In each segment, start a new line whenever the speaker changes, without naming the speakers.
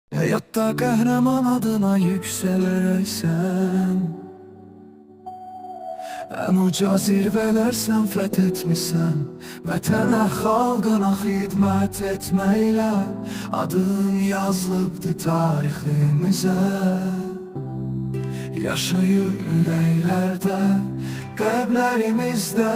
Hayatta qəhrəman adına yüksələrəksən, ən uca zirvələr sən fəth etmisən. Vətənə, xalqına xidmət etməklə adın yazılıbdır tariximizə. Yaşayır ürəklərdə, qəlblərimizdə.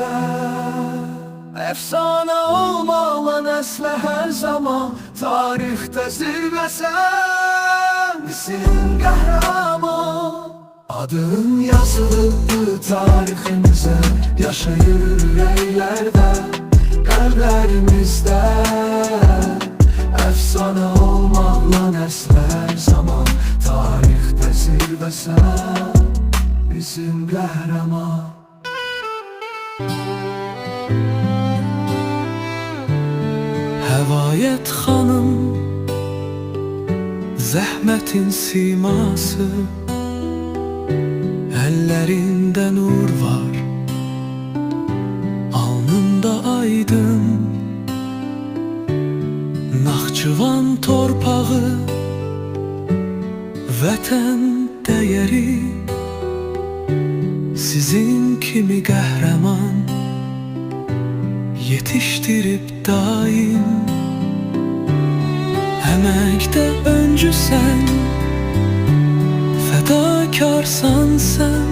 Əfsanə olmaqla nəslə hər zaman tarixdə zirvəsən. Bizim qəhrəman adın yazılıbdır tariximizə. Yaşayır ürəklərdə, qəlblərimizdə. Əfsanə olmaqla nəslə hər zaman tarixdə zirvəsən. Bizim qəhrəman.
Həvayət xanım, zəhmətin siması, əllərində nur var, alnında aydın. Naxçıvan torpağı, vətən dəyəri, sizin kimi qəhrəman yetiştirib daim. Əməkdə öncüsən, fədakarsan sən,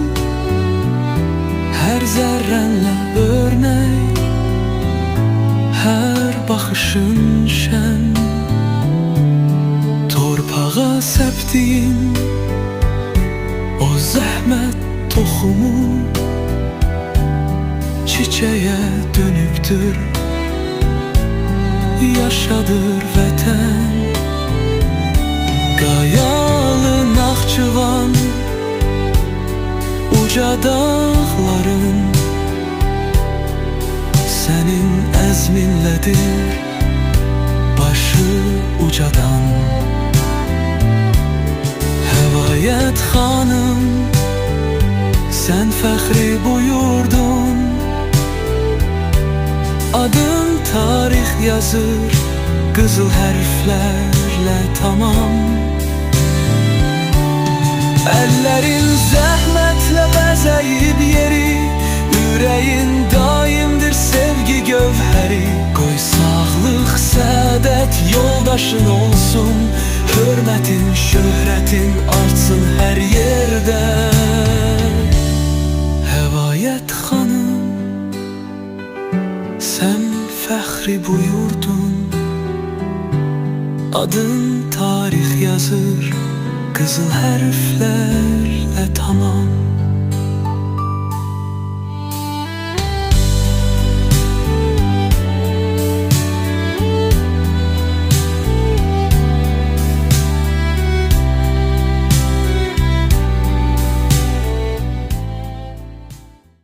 hər zərrənlə örnək, hər baxışın şən. Torpağa səpdiyin o zəhmət toxumu çiçeğe dönüptür, yaşadır vətən. Qayalı Naxçıvan, uca dağların sənin əzminlədir, başı ucadan. Həvayət xanım, sən fəxri buyurdun, adın tarix yazır qızıl hərflərlə tamam. Əllərin zəhmətlə bəzəyib yeri, ürəyin daimdir sevgi gövhəri. Qoy sağlıq, səadət yoldaşın olsun, hörmətin, şöhrətin artsın hər yerdə. Həvayət xanım, sən fəxri buyurdun, adın tarix yazır qızıl hərflərlə tamam.